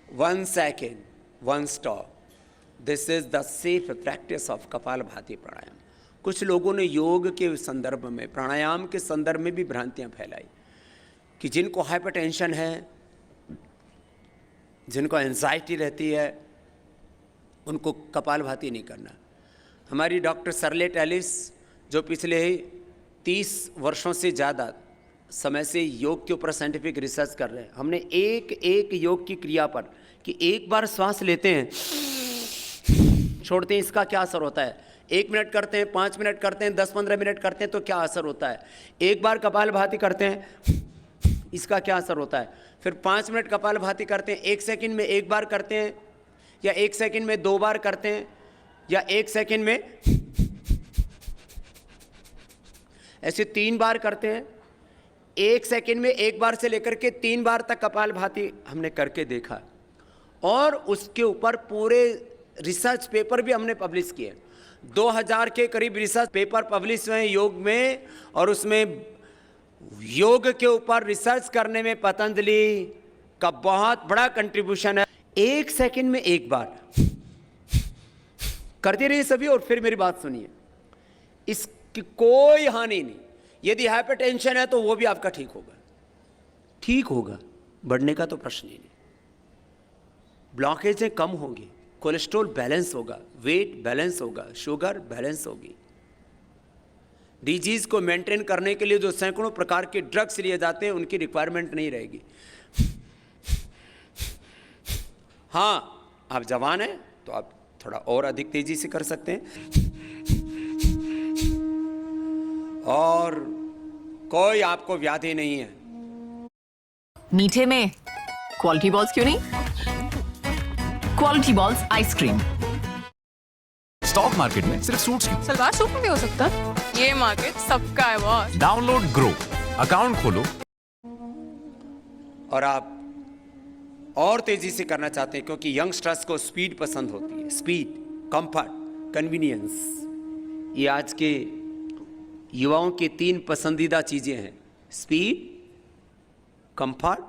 1 second, 1 stop. This is the safe practice of kapalbhati प्राणायाम. कुछ लोगों ने योग के संदर्भ में, प्राणायाम के संदर्भ में भी भ्रांतियां फैलाई कि जिनको हाइपरटेंशन है, जिनको एंजाइटी रहती है, उनको कपालभाति नहीं करना. हमारी डॉक्टर सरलेट एलिस, जो पिछले 30 वर्षों से ज़्यादा समय से योग के ऊपर साइंटिफिक रिसर्च कर रहे हैं, हमने एक योग की क्रिया पर कि एक बार श्वास लेते हैं, छोड़ते हैं, इसका क्या असर होता है. 1 मिनट करते हैं, 5 मिनट करते हैं, 10-15 मिनट करते हैं तो क्या असर होता है. एक बार कपालभाति करते हैं, इसका क्या असर होता है. फिर 5 मिनट कपालभाति करते हैं, 1 सेकंड में 1 बार करते हैं, या 1 सेकंड में 2 बार करते हैं, या 1 सेकंड में ऐसे 3 बार करते हैं. 1 सेकंड में 1 बार से लेकर के 3 बार तक कपालभाति हमने करके देखा, और उसके ऊपर पूरे रिसर्च पेपर भी हमने पब्लिश किए. 2000 के करीब रिसर्च पेपर पब्लिश हुए हैं योग में, और उसमें योग के ऊपर रिसर्च करने में पतंजलि का बहुत बड़ा कंट्रीब्यूशन है. 1 सेकंड में 1 बार करते रहिए सभी, और फिर मेरी बात सुनिए, इसकी कोई हानि नहीं. यदि हाइपरटेंशन है तो वो भी आपका ठीक होगा, बढ़ने का तो प्रश्न ही नहीं. ब्लॉकेजें कम होंगी, कोलेस्ट्रॉल बैलेंस होगा, वेट बैलेंस होगा, शुगर बैलेंस होगी. डिजीज को मेंटेन करने के लिए जो सैकड़ों प्रकार के ड्रग्स लिए जाते हैं, उनकी रिक्वायरमेंट नहीं रहेगी. हाँ, आप जवान हैं तो आप थोड़ा और अधिक तेजी से कर सकते हैं, और कोई आपको व्याधि नहीं है. मीठे में क्वालिटी बॉल्स क्यों नहीं? Quality balls ice cream. Stock market में सिर्फ सूट्स की. सलवार सूट में भी हो सकता है. ये मार्केट सबका है बॉस. डाउनलोड ग्रो, अकाउंट खोलो. और आप और तेजी से करना चाहते हैं, क्योंकि यंगस्टर्स को स्पीड पसंद होती है. स्पीड, कंफर्ट, कन्वीनियंस, ये आज के युवाओं की 3 पसंदीदा चीजें हैं. Speed, comfort,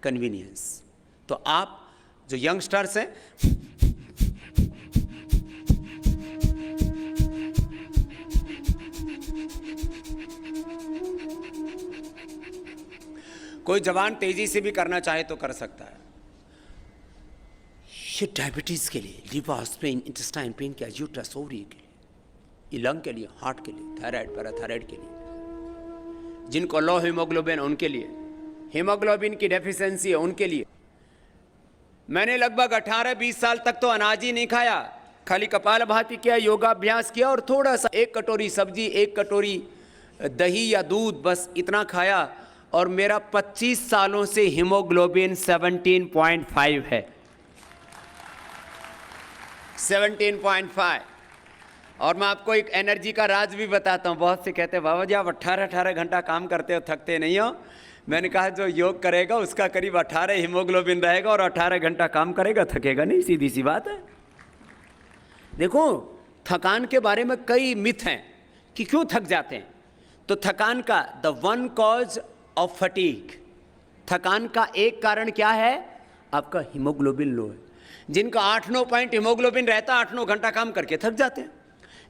convenience. तो आप जो यंगस्टर्स हैं, कोई जवान तेजी से भी करना चाहे तो कर सकता है. ये डायबिटीज के लिए, लिवर पेन, इंटेस्टाइन पेन के, यूट्रस, ओवरी के लिए, ये लंग के लिए, हार्ट के लिए, थायराइड, पैराथायराइड के लिए, जिनको लो हीमोग्लोबिन उनके लिए, हीमोग्लोबिन की डेफिशिएंसी है उनके लिए. मैंने लगभग 18-20 साल तक तो अनाज ही नहीं खाया, खाली कपालभाति किया, योगाभ्यास किया, और थोड़ा सा 1 कटोरी सब्जी, 1 कटोरी दही या दूध, बस इतना खाया, और मेरा 25 सालों से हीमोग्लोबिन 17.5 है. 17.5. और मैं आपको एक एनर्जी का राज भी बताता हूँ. बहुत से कहते हैं बाबा जी आप 18 घंटा काम करते हो, थकते नहीं हो. मैंने कहा जो योग करेगा उसका करीब 18 हीमोग्लोबिन रहेगा, और 18 घंटा काम करेगा, थकेगा नहीं. सीधी सी बात है. देखो, थकान के बारे में कई मिथ हैं कि क्यों थक जाते हैं. तो थकान का the one cause of fatigue, थकान का एक कारण क्या है? आपका हीमोग्लोबिन लो है. जिनका 8-9 पॉइंट हीमोग्लोबिन रहता है, 8-9 घंटा काम करके थक जाते हैं.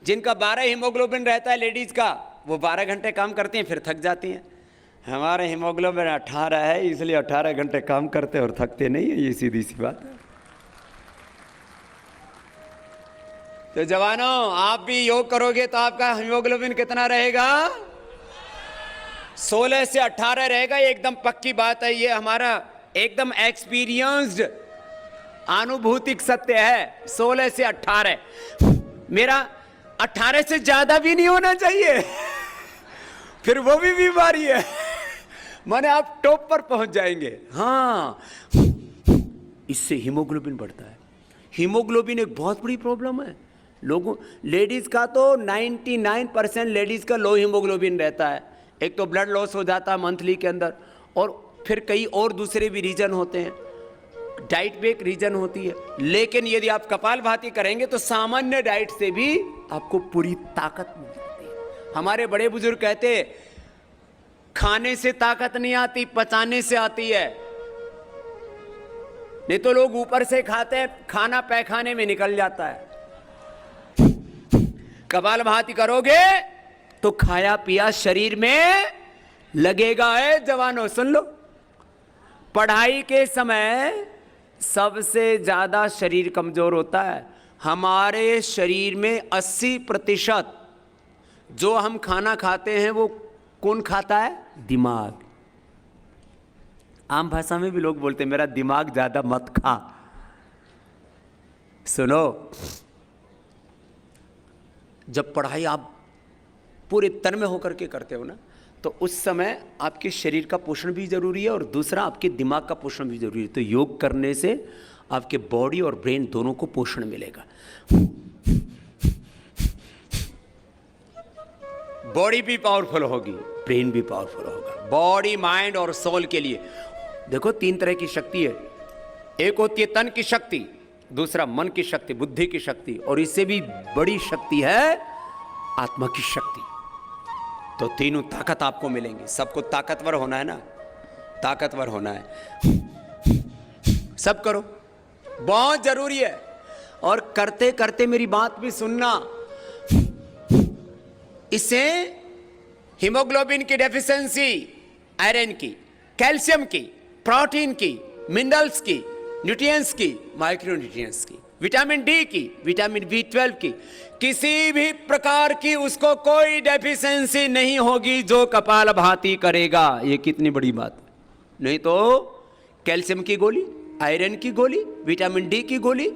जिनका 12 हीमोग्लोबिन रहता है लेडीज का, वो 12 घंटे काम करती हैं, फिर थक जाती हैं. हमारे हीमोग्लोबिन 18 है, इसलिए 18 घंटे काम करते और थकते नहीं है. ये सीधी सी बात है. तो जवानों, आप भी योग करोगे तो आपका हीमोग्लोबिन कितना रहेगा? 16 से 18 रहेगा. ये एकदम पक्की बात है. ये हमारा एकदम एक्सपीरियंस्ड अनुभूतिक सत्य है. 16 से 18. मेरा 18 से ज्यादा भी नहीं होना चाहिए, फिर वो भी बीमारी है. माने आप टॉप पर पहुंच जाएंगे. हाँ, इससे हीमोग्लोबिन बढ़ता है. हीमोग्लोबिन एक बहुत बड़ी प्रॉब्लम है लोगों. लेडीज का तो 99% लेडीज का लो हीमोग्लोबिन रहता है. एक तो ब्लड लॉस हो जाता है मंथली के अंदर, और फिर कई और दूसरे भी रीजन होते हैं, डाइट भी एक रीजन होती है. लेकिन यदि आप कपालभाति करेंगे तो सामान्य डाइट से भी आपको पूरी ताकत मिल जाती है. हमारे बड़े बुजुर्ग कहते, खाने से ताकत नहीं आती, पचाने से आती है. नहीं तो लोग ऊपर से खाते हैं, खाना पैखाने में निकल जाता है। कपालभाति करोगे तो खाया पिया शरीर में लगेगा। है जवानों सुन लो, पढ़ाई के समय सबसे ज्यादा शरीर कमजोर होता है। हमारे शरीर में 80% जो हम खाना खाते हैं वो कौन खाता है? दिमाग। आम भाषा में भी लोग बोलते हैं मेरा दिमाग ज्यादा मत खा। सुनो, जब पढ़ाई आप पूरे तन में होकर के करते हो ना, तो उस समय आपके शरीर का पोषण भी जरूरी है और दूसरा आपके दिमाग का पोषण भी जरूरी है। तो योग करने से आपके बॉडी और ब्रेन दोनों को पोषण मिलेगा। बॉडी भी पावरफुल होगी, ब्रेन भी पावरफुल होगा। बॉडी, माइंड और सोल के लिए देखो 3 तरह की शक्ति है। एक होती है तन की शक्ति, दूसरा मन की शक्ति, बुद्धि की शक्ति, और इससे भी बड़ी शक्ति है आत्मा की शक्ति। तो तीनों ताकत आपको मिलेंगी। सबको ताकतवर होना है ना, ताकतवर होना है। सब करो, बहुत जरूरी है। और करते करते मेरी बात भी सुनना, इससे हीमोग्लोबिन की डेफिशिएंसी, आयरन की, कैल्शियम की, प्रोटीन की, मिनरल्स की, न्यूट्रिएंट्स की, माइक्रोन्यूट्रिएंट्स की, विटामिन डी की, विटामिन B12 की, किसी भी प्रकार की उसको कोई डेफिशिएंसी नहीं होगी जो कपालभाति करेगा। ये कितनी बड़ी बात है। नहीं तो कैल्शियम की गोली, आयरन की गोली, विटामिन डी की गोली,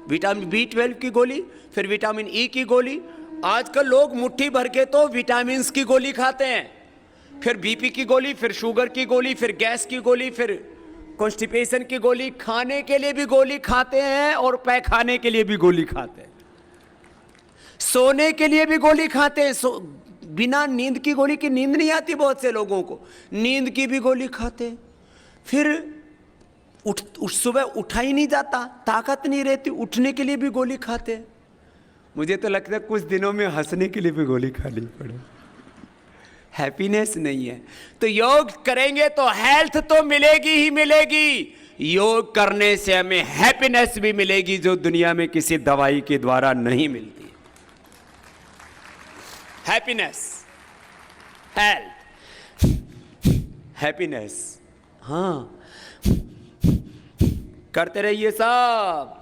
विटामिन B12 की गोली, फिर विटामिन ई की गोली। आजकल लोग मुट्ठी भर के तो विटामिन की गोली खाते हैं, फिर बीपी की गोली, फिर शुगर की गोली, फिर गैस की गोली, फिर कॉन्स्टिपेशन की गोली। खाने के लिए भी गोली खाते हैं और पैखाने के लिए भी गोली खाते हैं, सोने के लिए भी गोली खाते हैं। बिना नींद की गोली की नींद नहीं आती बहुत से लोगों को, नींद की भी गोली खाते हैं। फिर सुबह उठा ही नहीं जाता, ताकत नहीं रहती, उठने के लिए भी गोली खाते हैं। मुझे तो लगता है कुछ दिनों में हंसने के लिए भी गोली खानी पड़े, हैप्पीनेस नहीं है। तो योग करेंगे तो हेल्थ तो मिलेगी ही मिलेगी, योग करने से हमें हैप्पीनेस भी मिलेगी जो दुनिया में किसी दवाई के द्वारा नहीं मिलती। हैप्पीनेस, हेल्थ, हैप्पीनेस, हाँ करते रहिए सब।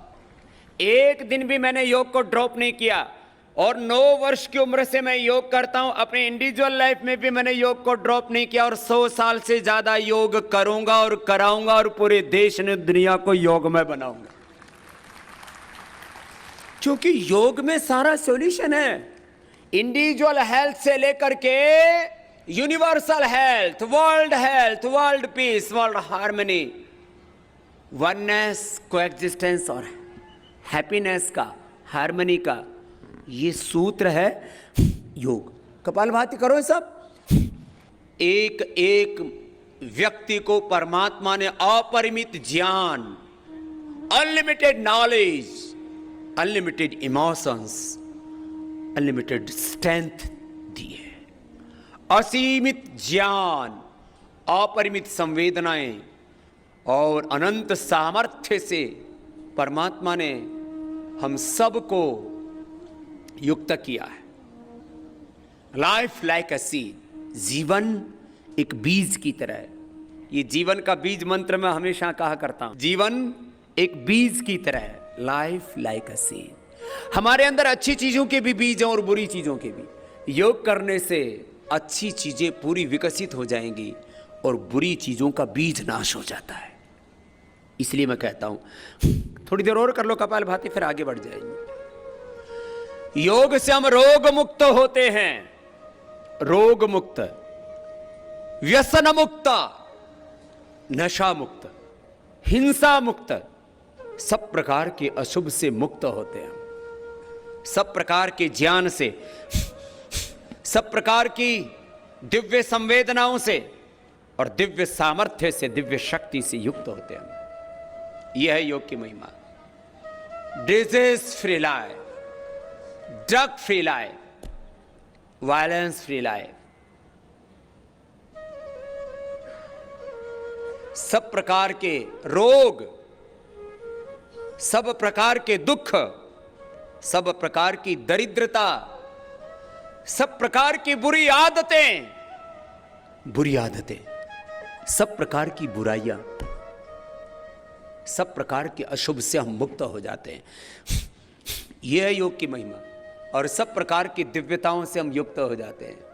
एक दिन भी मैंने योग को ड्रॉप नहीं किया और 9 वर्ष की उम्र से मैं योग करता हूं। अपने इंडिविजुअल लाइफ में भी मैंने योग को ड्रॉप नहीं किया और 100 साल से ज्यादा योग करूंगा और कराऊंगा और पूरे देश ने दुनिया को योगमय बनाऊंगा, क्योंकि योग में सारा सॉल्यूशन है। इंडिविजुअल हेल्थ से लेकर के universal health, world peace, world harmony, oneness, coexistence और हैप्पीनेस का, हार्मनी का ये सूत्र है योग। कपालभाति करो सब। एक एक व्यक्ति को परमात्मा ने अपरिमित ज्ञान, unlimited knowledge, unlimited emotions, unlimited strength दी है। असीमित ज्ञान, अपरिमित संवेदनाएं और अनंत सामर्थ्य से परमात्मा ने हम सबको युक्त किया है। लाइफ लाइक अ सीड, जीवन एक बीज की तरह है। ये जीवन का बीज मंत्र मैं हमेशा कहा करता हूं, जीवन एक बीज की तरह है। Life like a seed. हमारे अंदर अच्छी चीजों के भी बीज हैं और बुरी चीजों के भी। योग करने से अच्छी चीजें पूरी विकसित हो जाएंगी और बुरी चीजों का बीज नाश हो जाता है। इसलिए मैं कहता हूं थोड़ी देर और कर लो कपालभाति, फिर आगे बढ़ जाएंगे। योग से हम रोग मुक्त होते हैं, रोग मुक्त, व्यसन मुक्त, नशा मुक्त, हिंसा मुक्त, सब प्रकार के अशुभ से मुक्त होते हैं। सब प्रकार के ज्ञान से, सब प्रकार की दिव्य संवेदनाओं से और दिव्य सामर्थ्य से, दिव्य शक्ति से युक्त होते हैं। यह है योग की महिमा। Disease free life, drug free life, violence free life, सब प्रकार के रोग सब प्रकार के दुख, सब प्रकार की दरिद्रता, सब प्रकार की बुरी आदतें, सब प्रकार की बुराइयां, सब प्रकार के अशुभ से हम मुक्त हो जाते हैं। यह है योग की महिमा। और सब प्रकार की दिव्यताओं से हम युक्त हो जाते हैं।